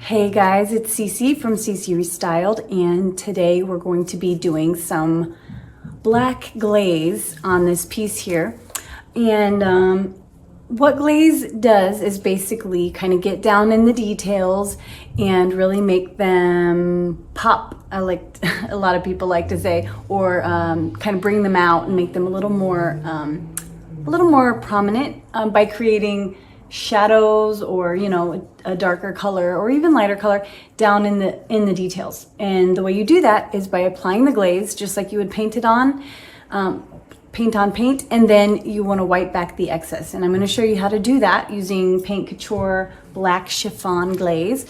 Hey guys, it's Cece from Cece Restyled, and today we're going to be doing some black glaze on this piece here. And what glaze does is basically kind of get down in the details and really make them pop, a lot of people like to say, or kind of bring them out and make them a little more prominent by creating shadows, or a darker color or even lighter color down in the details. And the way you do that is by applying the glaze just like you would paint it on, paint on paint, and then you want to wipe back the excess. And I'm going to show you how to do that using Paint Couture Black Chiffon Glaze.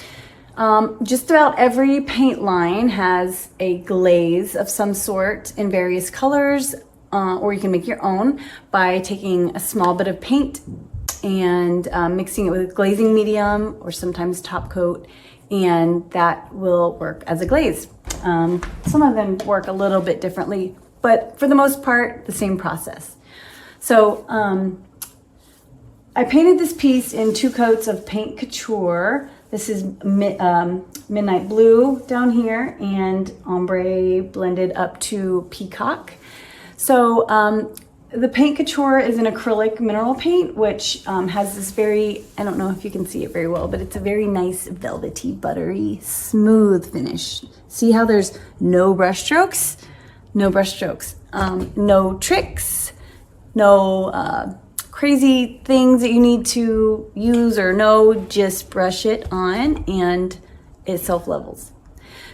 Just about every paint line has a glaze of some sort in various colors, or you can make your own by taking a small bit of paint and mixing it with glazing medium or sometimes top coat, and that will work as a glaze. Some of them work a little bit differently, but for the most part, the same process. So I painted this piece in 2 coats of Paint Couture. This is Midnight Blue down here and Ombre blended up to Peacock. So the Paint Couture is an acrylic mineral paint, which has this very, I don't know if you can see it very well, but it's a very nice velvety, buttery, smooth finish. See how there's no brush strokes? No brush strokes. No tricks, no crazy things that you need to use or know, just brush it on and it self-levels.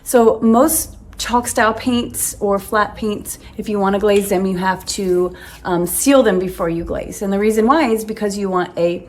So most chalk style paints or flat paints, if you want to glaze them, you have to seal them before you glaze. And the reason why is because you want a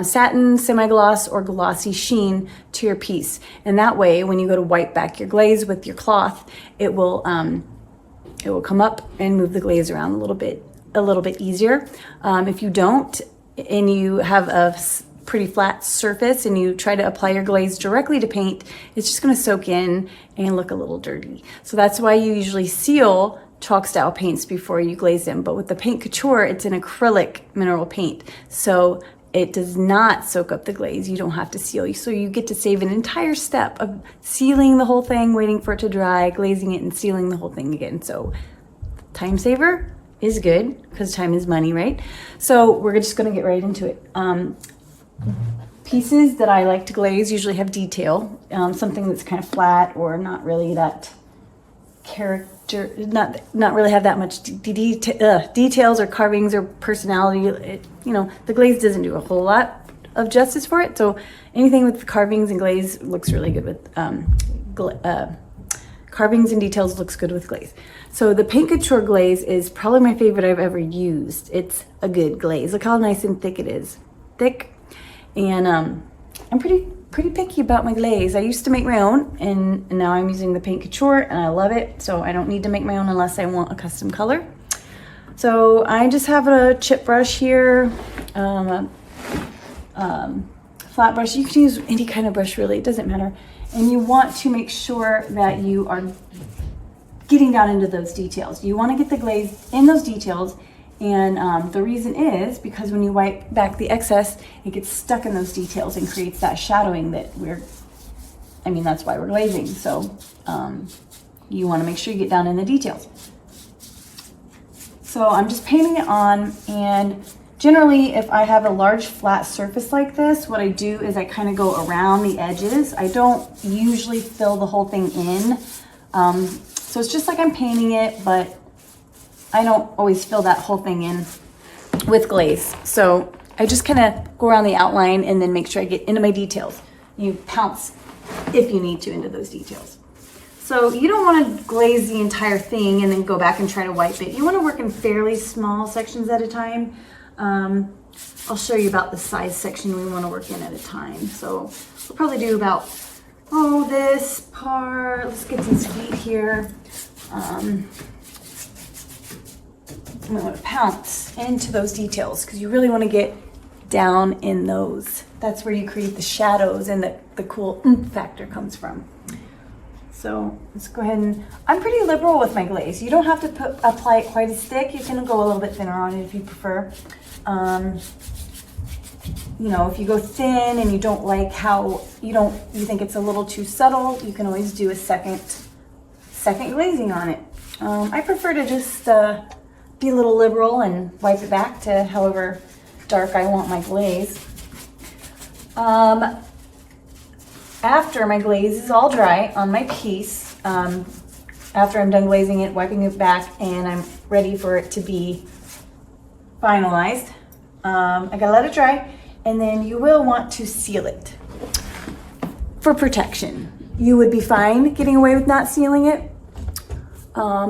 satin, semi-gloss, or glossy sheen to your piece. And that way, when you go to wipe back your glaze with your cloth, it will come up and move the glaze around a little bit easier. If you don't, and you have a pretty flat surface and you try to apply your glaze directly to paint, it's just going to soak in and look a little dirty. So that's why you usually seal chalk style paints before you glaze them. But with the Paint Couture, it's an acrylic mineral paint, so it does not soak up the glaze. You don't have to seal, so you get to save an entire step of sealing the whole thing, waiting for it to dry, glazing it, and sealing the whole thing again. So time saver is good because time is money, right? So we're just going to get right into it. Pieces that I like to glaze usually have detail, something that's kind of flat or not really that character, not really have that much details or carvings or personality. The glaze doesn't do a whole lot of justice for it. So anything with carvings and glaze looks really good with carvings and details looks good with glaze. So the Paint Couture glaze is probably my favorite I've ever used. It's a good glaze. Look how nice and thick it is. Thick. And I'm pretty picky about my glaze. I used to make my own, and now I'm using the Paint Couture, and I love it. So I don't need to make my own unless I want a custom color. So I just have a chip brush here, flat brush. You can use any kind of brush, really. It doesn't matter. And you want to make sure that you are getting down into those details. You want to get the glaze in those details. And the reason is because when you wipe back the excess, it gets stuck in those details and creates that shadowing that that's why we're glazing. So you want to make sure you get down in the details. So I'm just painting it on, and generally if I have a large flat surface like this, what I do is I kind of go around the edges. I don't usually fill the whole thing in. So it's just like I'm painting it, but I don't always fill that whole thing in with glaze. So I just kind of go around the outline and then make sure I get into my details. You pounce if you need to into those details. So you don't want to glaze the entire thing and then go back and try to wipe it. You want to work in fairly small sections at a time. I'll show you about the size section we want to work in at a time. So we'll probably do about, this part. Let's get some feet here. I'm going to pounce into those details because you really want to get down in those. That's where you create the shadows and the cool factor comes from. So let's go ahead and, I'm pretty liberal with my glaze. You don't have to apply it quite as thick. You can go a little bit thinner on it if you prefer. If you go thin and you don't like how you think it's a little too subtle, you can always do a second glazing on it. I prefer to just be a little liberal and wipe it back to however dark I want my glaze. After my glaze is all dry on my piece, after I'm done glazing it, wiping it back, and I'm ready for it to be finalized, I gotta let it dry, and then you will want to seal it for protection. You would be fine getting away with not sealing it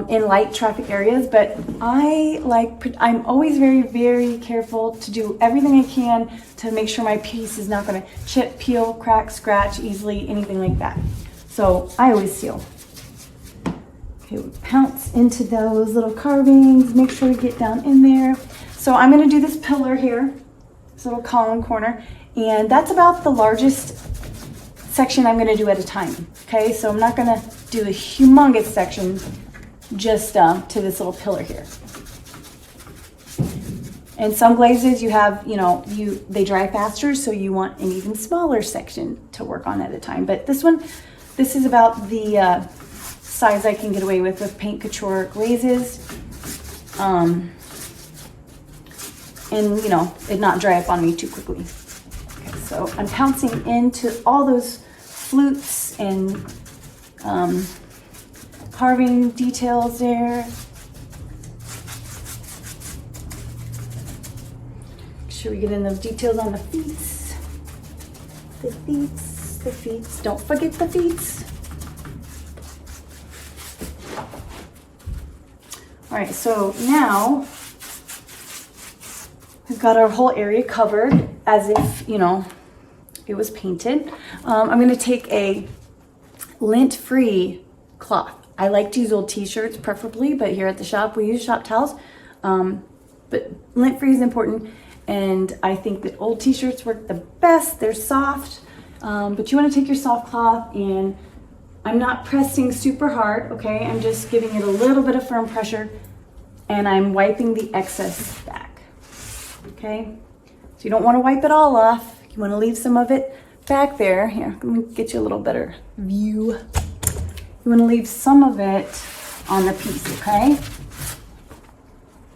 in light traffic areas, but I'm always very, very careful to do everything I can to make sure my piece is not going to chip, peel, crack, scratch easily, anything like that. So I always seal. Okay, we pounce into those little carvings, make sure we get down in there. So I'm going to do this pillar here, this little column corner, and that's about the largest section I'm going to do at a time. Okay, so I'm not going to do a humongous section, just to this little pillar here. And some glazes you have, they dry faster, so you want an even smaller section to work on at a time. But this is about the size I can get away with paint couture glazes. And it not dry up on me too quickly. Okay, so I'm pouncing into all those flutes and carving details there. Make sure we get in those details on the feet. The feet. Don't forget the feet. All right, so now we've got our whole area covered as if, it was painted. I'm going to take a lint-free cloth. I like to use old t-shirts preferably, but here at the shop we use shop towels. But lint-free is important, and I think that old t-shirts work the best. They're soft, but you want to take your soft cloth, and I'm not pressing super hard, okay? I'm just giving it a little bit of firm pressure, and I'm wiping the excess back, okay? So you don't want to wipe it all off. You want to leave some of it back there. Here, let me get you a little better view. You want to leave some of it on the piece, okay?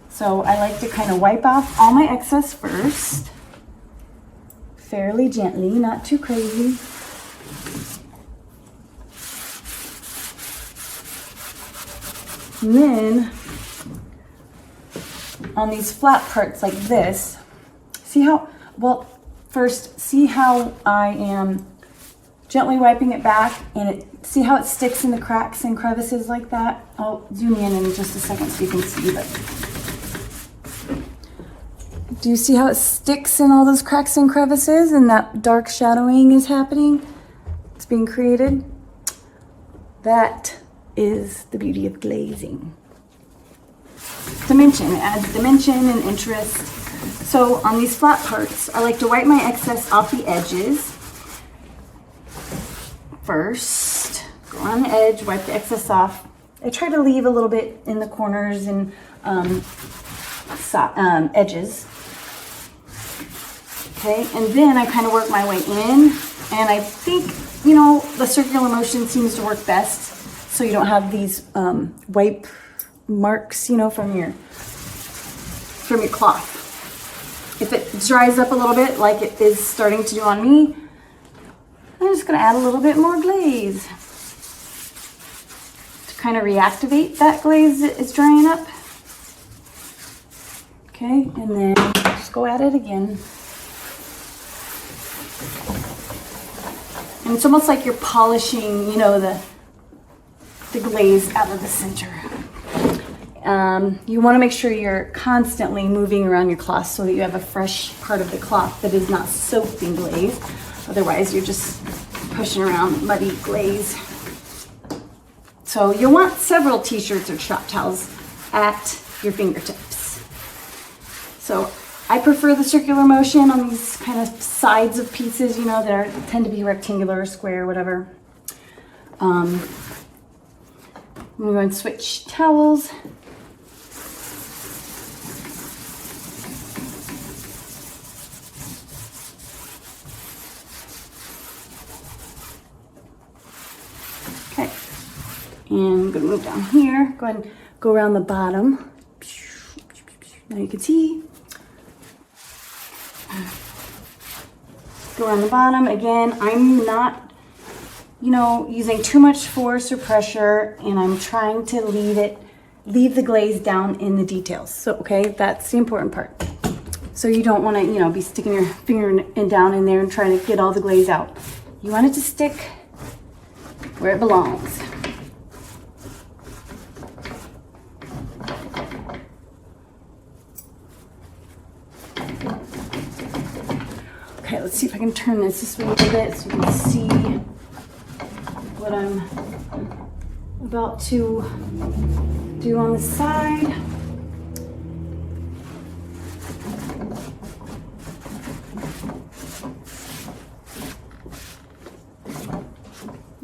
So I like to kind of wipe off all my excess first, fairly gently, not too crazy. And then on these flat parts like this, see how I am gently wiping it back, and see how it sticks in the cracks and crevices like that? I'll zoom in just a second so you can see, but do you see how it sticks in all those cracks and crevices, and that dark shadowing is happening? It's being created. That is the beauty of glazing. Dimension, it adds dimension and interest. So on these flat parts, I like to wipe my excess off the edges first. Go on the edge, wipe the excess off. I try to leave a little bit in the corners and edges. Okay, and then I kind of work my way in, and I think, the circular motion seems to work best, so you don't have these wipe marks, from your cloth. If it dries up a little bit, like it is starting to do on me, I'm just going to add a little bit more glaze to kind of reactivate that glaze that is drying up. Okay, and then just go at it again. And it's almost like you're polishing, the glaze out of the center. You want to make sure you're constantly moving around your cloth so that you have a fresh part of the cloth that is not soaked in glaze. Otherwise, you're just pushing around muddy glaze. So you'll want several t-shirts or shop towels at your fingertips. So I prefer the circular motion on these kind of sides of pieces, that tend to be rectangular, square, whatever. I'm going to switch towels. And I'm gonna move down here. Go ahead and go around the bottom. Now you can see. Go around the bottom. Again, I'm not, you know, using too much force or pressure, and I'm trying to leave the glaze down in the details. So, okay, that's the important part. So you don't want to, you know, be sticking your finger down in there and trying to get all the glaze out. You want it to stick where it belongs. Okay, let's see if I can turn this way a little bit so you can see what I'm about to do on the side.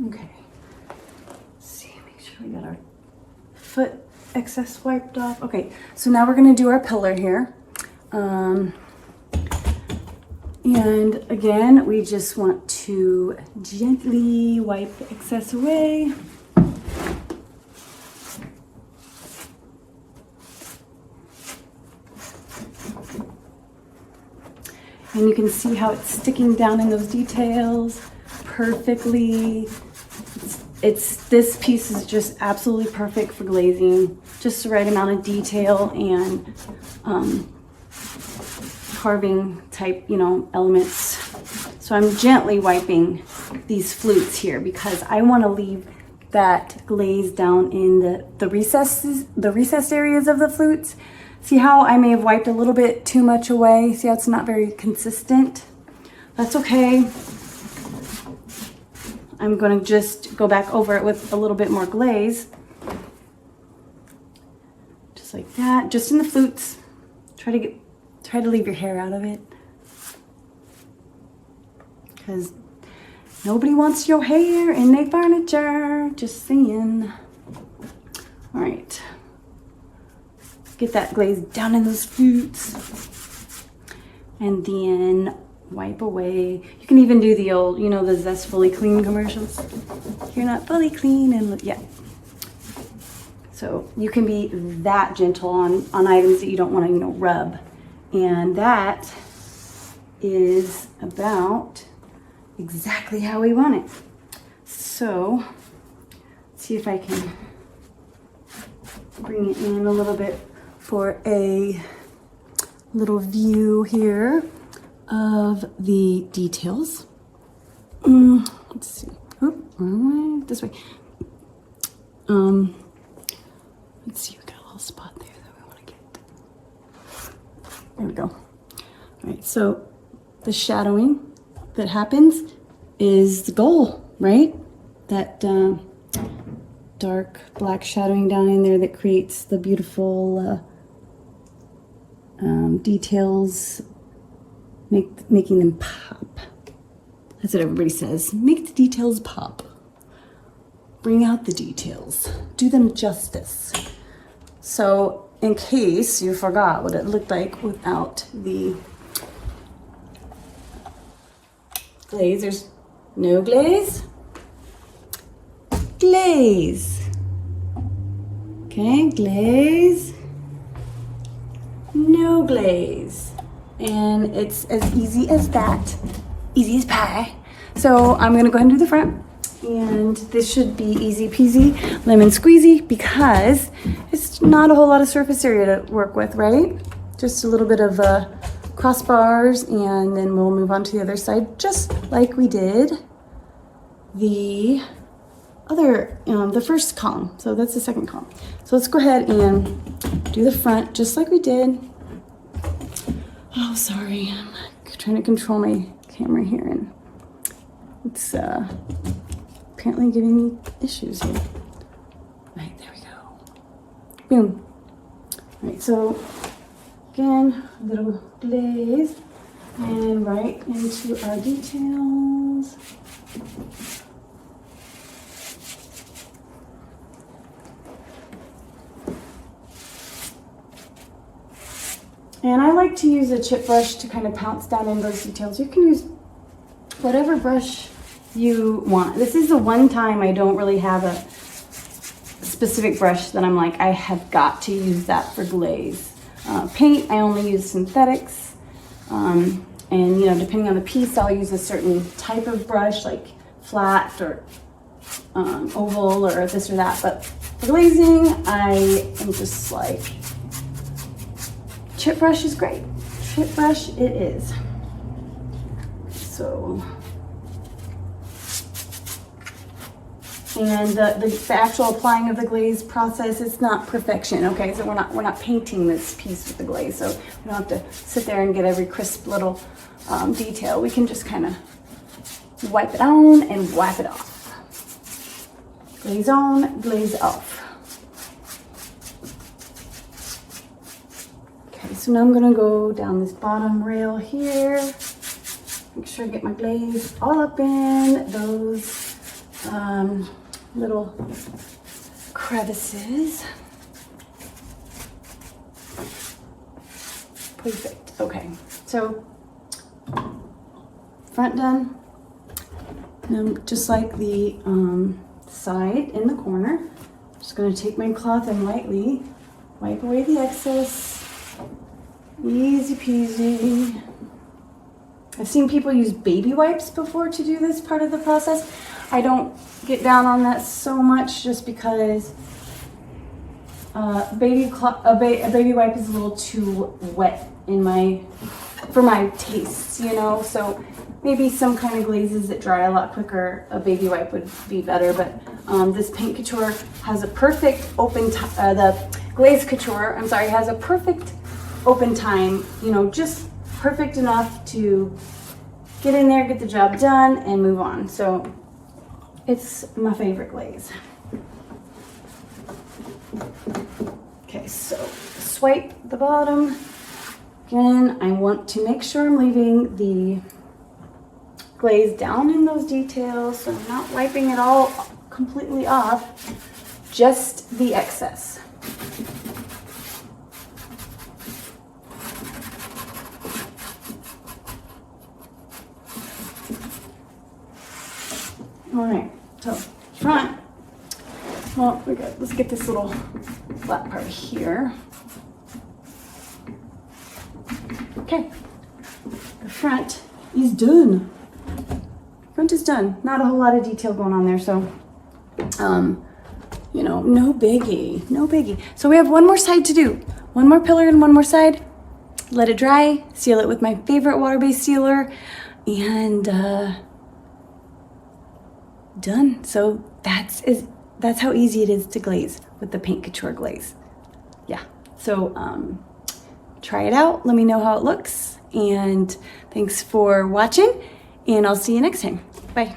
Okay, let's see, make sure we got our foot excess wiped off. Okay, so now we're gonna do our pillar here. And again, we just want to gently wipe the excess away. And you can see how it's sticking down in those details perfectly. This piece is just absolutely perfect for glazing. Just the right amount of detail and carving type, you know, elements. So I'm gently wiping these flutes here because I want to leave that glaze down in the recessed areas of the flutes. See how I may have wiped a little bit too much away? See how it's not very consistent? That's okay. I'm going to just go back over it with a little bit more glaze. Just like that, just in the flutes. Try to leave your hair out of it. Because nobody wants your hair in their furniture. Just saying. All right. Get that glaze down in those flutes. And then wipe away. You can even do the old, you know, the Zest Fully Clean commercials. You're not fully clean and yeah. So you can be that gentle on items that you don't want to, you know, rub. And that is about exactly how we want it. So let's see if I can bring it in a little bit for a little view here of the details. Let's see. Oh, wrong way. This way. Let's see. We got a little spot there that we want to get. There we go. All right. So the shadowing that happens is the goal, right? That dark black shadowing down in there that creates the beautiful details, making them pop. That's what everybody says. Make the details pop. Bring out the details. Do them justice. So in case you forgot what it looked like without the glaze, there's no glaze. Glaze. Okay, glaze. No glaze. And it's as easy as that. Easy as pie. So I'm gonna go ahead and do the front. And this should be easy peasy, lemon squeezy, because it's not a whole lot of surface area to work with, right? Just a little bit of crossbars, and then we'll move on to the other side, just like we did the other, the first column. So that's the second column. So let's go ahead and do the front, just like we did. Oh, sorry, I'm trying to control my camera here, and it's apparently giving me issues here. Right, there we go. Boom. All right, so again, a little glaze, and right into our details. And I like to use a chip brush to kind of pounce down in those details. You can use whatever brush you want. This is the one time I don't really have specific brush that I'm like, I have got to use that for glaze. Paint, I only use synthetics. And you know, depending on the piece, I'll use a certain type of brush, like flat or oval or this or that. But for glazing, I am just like, chip brush is great. Chip brush it is. So, and the actual applying of the glaze process, it's not perfection, okay? So we're not painting this piece with the glaze, so we don't have to sit there and get every crisp little detail. We can just kind of wipe it on and wipe it off. Glaze on, glaze off. Okay, so now I'm gonna go down this bottom rail here. Make sure I get my glaze all up in those little crevices. Perfect. Okay, so front done. Now, just like the side in the corner, I'm just going to take my cloth and lightly wipe away the excess. Easy peasy. I've seen people use baby wipes before to do this part of the process. I don't get down on that so much just because a baby wipe is a little too wet for my tastes, you know. So maybe some kind of glazes that dry a lot quicker, a baby wipe would be better. But this Paint Couture has a perfect open time. The Glaze Couture, I'm sorry, has a perfect open time. You know, just perfect enough to get in there, get the job done, and move on. So it's my favorite glaze. Okay, so swipe the bottom. Again, I want to make sure I'm leaving the glaze down in those details, so I'm not wiping it all completely off, just the excess. All right, so front. Well, let's get this little flat part here. Okay, the front is done. Front is done. Not a whole lot of detail going on there, so you know, no biggie, no biggie. So we have one more side to do. One more pillar and one more side. Let it dry, seal it with my favorite water-based sealer, and done. So that's how easy it is to glaze with the Paint Couture glaze. Yeah, so try it out, let me know how it looks, and thanks for watching, and I'll see you next time. Bye.